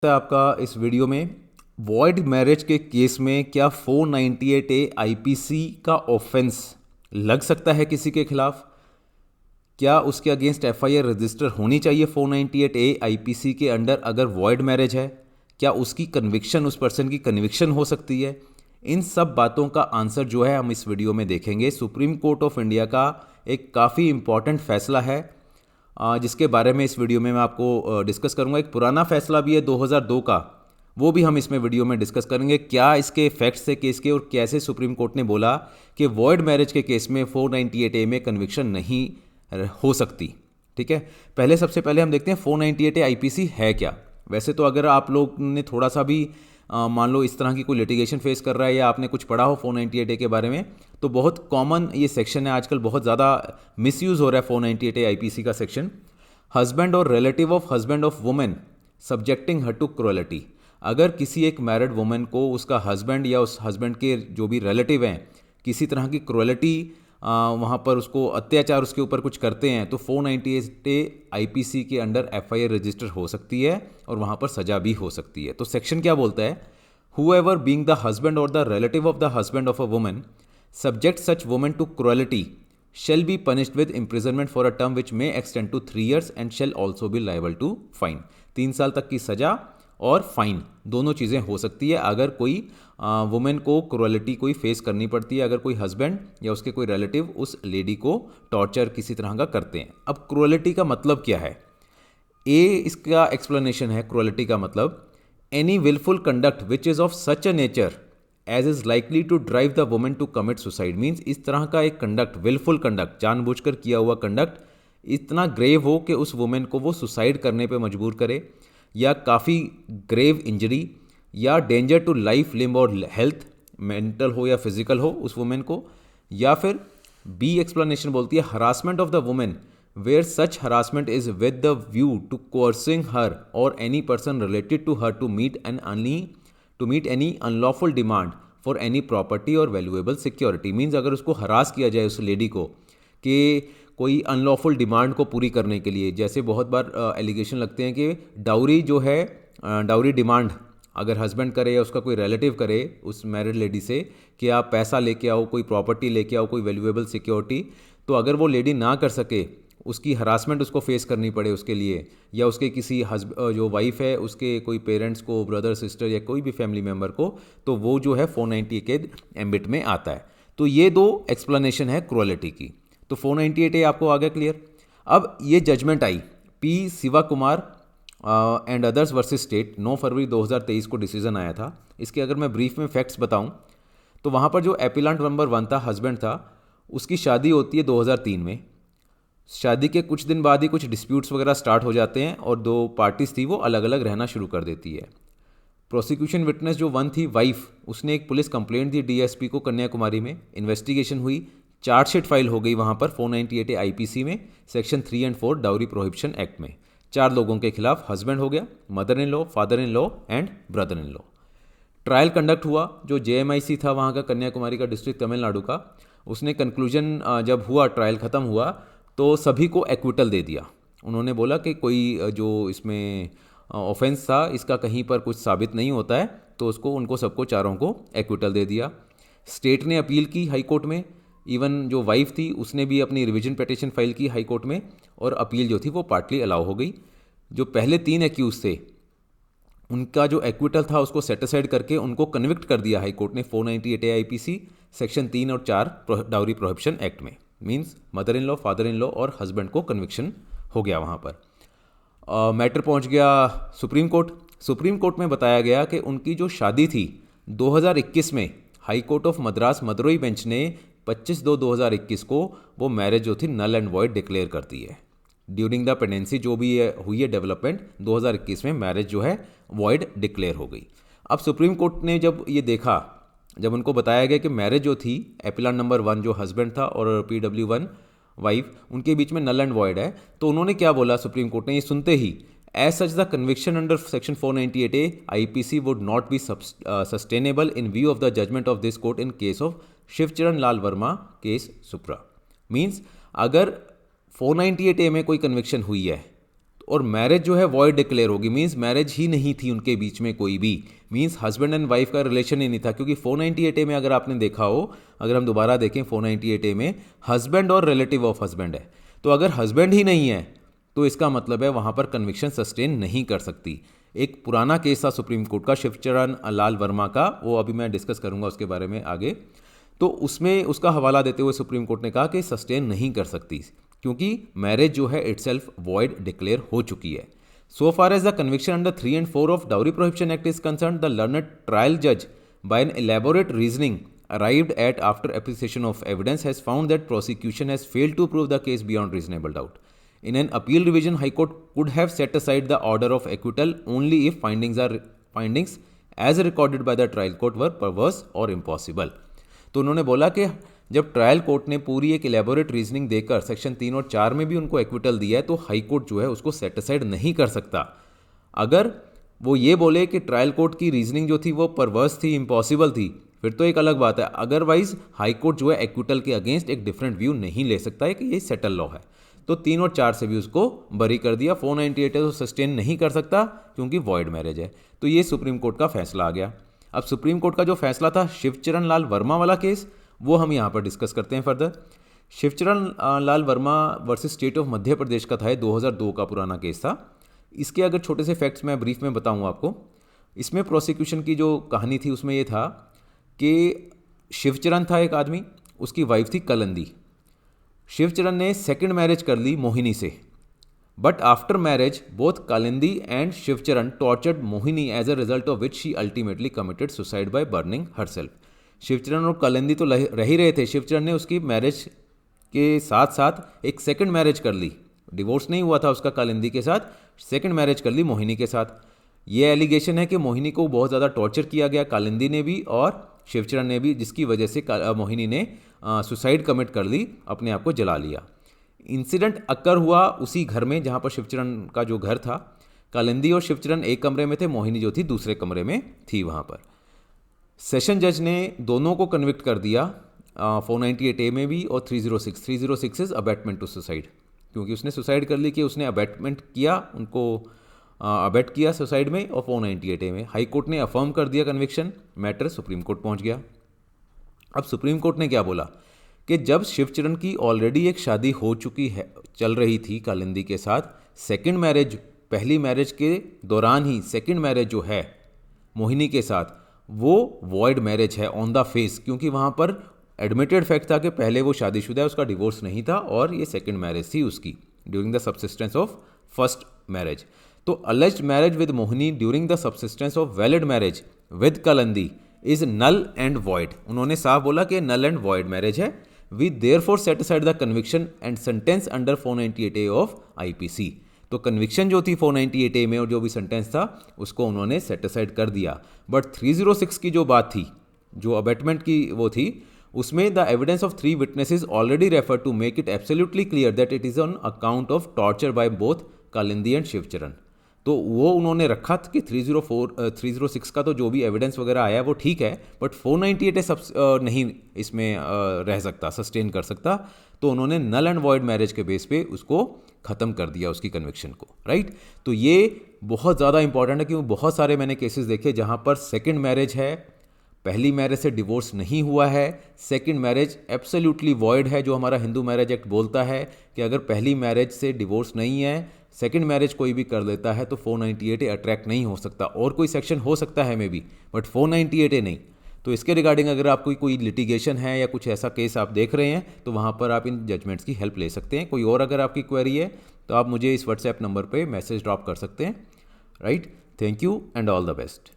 है आपका इस वीडियो में वॉइड मैरिज के केस में क्या 498 ए आईपीसी का ऑफेंस लग सकता है किसी के खिलाफ। क्या उसके अगेंस्ट एफआईआर रजिस्टर होनी चाहिए 498 ए आईपीसी के अंडर अगर वॉइड मैरिज है। क्या उसकी कन्विक्शन, उस पर्सन की कन्विक्शन हो सकती है। इन सब बातों का आंसर जो है हम इस वीडियो में देखेंगे। सुप्रीम कोर्ट ऑफ इंडिया का एक काफ़ी इंपॉर्टेंट फैसला है जिसके बारे में इस वीडियो में मैं आपको डिस्कस करूंगा। एक पुराना फैसला भी है 2002 का, वो भी हम इसमें वीडियो में डिस्कस करेंगे। क्या इसके फैक्ट्स थे केस के और कैसे सुप्रीम कोर्ट ने बोला कि वॉइड मैरिज के केस में 498 ए में कन्विक्शन नहीं हो सकती। ठीक है, पहले सबसे पहले हम देखते हैं 498 ए आईपीसी है क्या। वैसे तो अगर आप लोग ने थोड़ा सा भी मान लो इस तरह की कोई लिटिगेशन फेस कर रहा है या आपने कुछ पढ़ा हो 498 ए के बारे में, तो बहुत कॉमन ये सेक्शन है, आजकल बहुत ज़्यादा मिसयूज़ हो रहा है 498 ए आईपीसी का सेक्शन। हस्बैंड और relative of husband of women subjecting her to cruelty. अगर किसी एक मैरिड वुमेन को उसका हस्बैंड या उस हस्बैंड के जो भी रिलेटिव हैं किसी तरह की क्रुएलिटी, वहाँ पर उसको अत्याचार उसके ऊपर कुछ करते हैं, तो 498 ए आईपीसी के अंडर एफआईआर रजिस्टर हो सकती है और वहाँ पर सजा भी हो सकती है। तो सेक्शन क्या बोलता है, हुएवर बीइंग द हस्बैंड और the relative of the husband of a woman subject such woman to cruelty shall be punished with imprisonment for a term which may extend to 3 years and shall also be liable to fine। 3 साल तक की सजा और fine दोनों चीज़ें हो सकती है अगर कोई वुमेन को क्रुएलिटी कोई फेस करनी पड़ती है, अगर कोई हस्बैंड या उसके कोई रिलेटिव उस लेडी को टॉर्चर किसी तरह का करते हैं। अब क्रुएलिटी का मतलब क्या है, ए इसका एक्सप्लेनेशन है क्रुएलिटी का मतलब any wilful conduct which is of such a nature as is likely to drive the women to commit suicide. Means इस तरह का एक कंडक्ट, विलफुल कंडक्ट, जानबूझकर किया हुआ कंडक्ट इतना ग्रेव हो कि उस वुमेन को वो सुसाइड करने पे मजबूर करे, या काफ़ी ग्रेव इंजरी या डेंजर टू लाइफ, लिम्ब और हेल्थ, मेंटल हो या फिजिकल हो उस वुमेन को। या फिर बी एक्सप्लेनेशन बोलती है harassment of the women where such harassment is with the view to coercing her or any person related to her to meet any unlawful demand for any property or valuable security. Means अगर उसको harass किया जाए उस lady को कि कोई unlawful demand को पूरी करने के लिए, जैसे बहुत बार एलिगेशन लगते हैं कि डाउरी जो है, डाउरी डिमांड अगर हस्बैंड करे या उसका कोई रिलेटिव करे उस मैरिड लेडी से कि आप पैसा लेके आओ, कोई प्रॉपर्टी लेके आओ, कोई वैल्यूएबल सिक्योरिटी, तो अगर वो लेडी ना कर सके, उसकी हरासमेंट उसको फेस करनी पड़े उसके लिए, या उसके किसी जो वाइफ है उसके कोई पेरेंट्स को, ब्रदर सिस्टर या कोई भी फैमिली मेम्बर को, तो वो जो है 498 के एम्बिट में आता है। तो ये दो एक्सप्लेनेशन है क्रुएलिटी की। तो 498 ए आपको आ गया क्लियर। अब ये judgement I P Shiva Kumar and others versus state, 9 फरवरी 2023 को डिसीजन आया था। इसके अगर मैं ब्रीफ में फैक्ट्स बताऊं तो वहाँ पर जो एपिलांट नंबर 1 था, हस्बैंड था, उसकी शादी होती है 2003 में। शादी के कुछ दिन बाद ही कुछ डिस्प्यूट्स वगैरह स्टार्ट हो जाते हैं और दो पार्टीज थी वो अलग अलग रहना शुरू कर देती है। प्रोसिक्यूशन विटनेस जो 1 थी, वाइफ, उसने एक पुलिस कंप्लेंट दी डीएसपी को कन्याकुमारी में। इन्वेस्टिगेशन हुई, चार्जशीट फाइल हो गई वहाँ पर 498 आईपीसी में, सेक्शन 3 और 4 डाउरी प्रोहिबिशन एक्ट में। 4 लोगों के खिलाफ, हस्बैंड हो गया, mother in law, father in law and brother in law. Trial conduct हुआ, जो जेएमआईसी था वहाँ का, कन्याकुमारी का डिस्ट्रिक्ट तमिलनाडु का, उसने कंक्लूजन जब हुआ, ट्रायल ख़त्म हुआ, तो सभी को एक्विटल दे दिया। उन्होंने बोला कि कोई जो इसमें ऑफेंस था इसका कहीं पर कुछ साबित नहीं होता है, तो उनको सबको चारों को एक्विटल दे दिया। स्टेट ने अपील की हाई कोर्ट में, इवन जो वाइफ थी उसने भी अपनी रिवीजन पिटीशन फाइल की हाई कोर्ट में, और अपील जो थी वो पार्टली अलाउ हो गई। जो पहले 3 एक्यूज थे उनका जो एक्विटल था उसको सेटिसाइड करके उनको कन्विक्ट कर दिया हाई कोर्ट ने 498 आईपीसी सेक्शन 3 और 4 डाउरी प्रोहिबिशन एक्ट में। Means mother in law, father in law और हस्बैंड को कन्विक्शन हो गया। वहाँ पर मैटर पहुँच गया सुप्रीम कोर्ट। सुप्रीम कोर्ट में बताया गया कि उनकी जो शादी थी 2021 में, high court of Madras Madurai bench ने 25/2/2021 को वो मैरिज जो थी नल एंड वॉइड डिक्लेयर कर दी है। ड्यूरिंग द प्रेगनेंसी जो भी हुई है डेवलपमेंट, 2021 में मैरिज जो है वॉइड डिक्लेयर हो गई। अब सुप्रीम कोर्ट ने जब ये देखा, जब उनको बताया गया कि मैरिज जो थी एपिलान नंबर 1 जो हस्बैंड था और PW1 वाइफ, उनके बीच में नल एंड वॉइड है, तो उन्होंने क्या बोला सुप्रीम कोर्ट ने, ये सुनते ही, as such the conviction under section 498 IPC would not be sustainable in view of the judgement of this court in case of Shivcharan Lal Verma case supra. Means अगर 498 ए में कोई कन्विक्शन हुई है और मैरिज जो है वॉइड डिक्लेयर होगी, मीन्स मैरिज ही नहीं थी उनके बीच में कोई भी, मीन्स हस्बैंड एंड वाइफ का रिलेशन ही नहीं था। क्योंकि 498A में अगर आपने देखा हो, अगर हम दोबारा देखें 498A में हस्बैंड और रिलेटिव ऑफ हस्बैंड है, तो अगर हस्बैंड ही नहीं है तो इसका मतलब है वहाँ पर कन्विक्शन सस्टेन नहीं कर सकती। एक पुराना केस था सुप्रीम कोर्ट का, शिवचरण लाल वर्मा का, वो अभी मैं डिस्कस करूँगा उसके बारे में आगे। तो उसमें उसका हवाला देते हुए सुप्रीम कोर्ट ने कहा कि सस्टेन नहीं कर सकती क्योंकि मैरिज जो है इटसेल्फ वॉइड डिक्लेयर हो चुकी है। So far as the conviction under 3 and 4 of dowry prohibition act is concern, the learned trial जज by an elaborate reasoning arrived at after appreciation of evidence has found that prosecution has failed to prove the case beyond reasonable doubt. In an appeal revision, High Court could have set aside the order of acquittal only if findings as recorded by the trial court were perverse or impossible. तो उन्होंने बोला कि जब trial court ने पूरी एक elaborate reasoning देकर section 3 और 4 में भी उनको एक्विटल दिया है, तो हाई कोर्ट जो है उसको सेट असाइड नहीं कर सकता। अगर वो ये बोले कि ट्रायल कोर्ट की रीजनिंग जो थी वो परवर्स थी, इम्पॉसिबल थी, फिर तो एक अलग बात है। अदरवाइज हाई कोर्ट जो है एक्विटल के अगेंस्ट एक डिफरेंट व्यू नहीं ले सकता है कि ये सेटल लॉ है। तो 3 और 4 से भी उसको बरी कर दिया। 498 है तो सस्टेन नहीं कर सकता क्योंकि वॉइड मैरिज है। तो ये सुप्रीम कोर्ट का फैसला आ गया। अब सुप्रीम कोर्ट का जो फैसला था शिवचरण लाल वर्मा वाला केस, वो हम यहाँ पर डिस्कस करते हैं further. Shivcharan Lal Verma versus state of Madhya Pradesh का था, 2002 का पुराना केस था। इसके अगर छोटे से फैक्ट्स मैं ब्रीफ में बताऊँ आपको, इसमें प्रोसिक्यूशन की जो कहानी थी उसमें ये था कि शिवचरण था एक आदमी, उसकी वाइफ थी कलंदी। शिवचरण ने सेकंड मैरिज कर ली मोहिनी से, but after marriage both Kalindi and Shivcharan tortured Mohini as a result of which she ultimately committed suicide by burning herself. Shivcharan और कालिंदी तो रह ही रहे थे। शिवचरण ने उसकी मैरिज के साथ साथ एक सेकंड मैरिज कर ली, डिवोर्स नहीं हुआ था उसका कालिंदी के साथ, सेकंड मैरिज कर ली मोहिनी के साथ। ये एलिगेशन है कि मोहिनी को बहुत ज़्यादा टॉर्चर किया गया, कालिंदी ने भी और शिवचरण ने भी, जिसकी वजह से मोहिनी ने सुसाइड कमिट कर ली, अपने आप को जला लिया। इंसिडेंट अक्कर हुआ उसी घर में जहाँ पर शिवचरण का जो घर था। कालिंदी और शिवचरण एक कमरे में थे, मोहिनी जो थी दूसरे कमरे में थी वहाँ पर। सेशन जज ने दोनों को कन्विक्ट कर दिया 498A में भी और 306 इज अबेटमेंट टू सुसाइड, क्योंकि उसने सुसाइड कर ली कि उसने अबेटमेंट किया, उनको अबेट किया सुसाइड में। और 498A में हाई कोर्ट ने अफर्म कर दिया कन्विक्शन, मैटर सुप्रीम कोर्ट पहुंच गया। अब सुप्रीम कोर्ट ने क्या बोला कि जब शिवचरण की ऑलरेडी एक शादी हो चुकी है, चल रही थी कालिंदी के साथ, सेकंड मैरिज, पहली मैरिज के दौरान ही सेकंड मैरिज जो है मोहिनी के साथ, वो वॉइड मैरिज है ऑन द फेस, क्योंकि वहाँ पर एडमिटेड फैक्ट था कि पहले वो शादीशुदा है, उसका डिवोर्स नहीं था और ये सेकंड मैरिज थी उसकी during the subsistence of first marriage. तो alleged marriage with Mohini during the subsistence of valid marriage with Kalindi is null and void. उन्होंने साफ बोला कि नल एंड वॉइड मैरिज है। We therefore set aside the conviction and sentence under 498A of IPC। तो conviction जो थी 498A में और जो भी सेंटेंस था उसको उन्होंने सेट असाइड कर दिया। बट 306 की जो बात थी, जो अबेटमेंट की वो थी, उसमें the evidence of 3 witnesses already refer to make it absolutely clear that it is on account of torture by both Kalindi and Shivcharan. तो वो उन्होंने रखा था कि 306 का तो जो भी एविडेंस वगैरह आया वो ठीक है, बट 498A सब नहीं इसमें रह सकता, सस्टेन कर सकता। तो उन्होंने नल एंड वॉइड मैरिज के बेस पे उसको ख़त्म कर दिया, उसकी कन्विक्शन को, राइट। तो ये बहुत ज़्यादा इंपॉर्टेंट है क्योंकि बहुत सारे मैंने केसेस देखे जहाँ पर सेकंड मैरिज है, पहली मैरिज से डिवोर्स नहीं हुआ है, सेकंड मैरिज एब्सोल्युटली वॉइड है, जो हमारा हिंदू मैरिज एक्ट बोलता है कि अगर पहली मैरिज से डिवोर्स नहीं है, सेकंड मैरिज कोई भी कर लेता है तो 498A अट्रैक्ट नहीं हो सकता। और कोई सेक्शन हो सकता है मे बी, बट 498A नहीं। तो इसके रिगार्डिंग अगर आपको कोई लिटिगेशन है या कुछ ऐसा केस आप देख रहे हैं तो वहाँ पर आप इन जजमेंट्स की हेल्प ले सकते हैं। कोई और अगर आपकी क्वेरी है तो आप मुझे इस व्हाट्सएप नंबर पे मैसेज ड्रॉप कर सकते हैं, right. Thank you and all the best.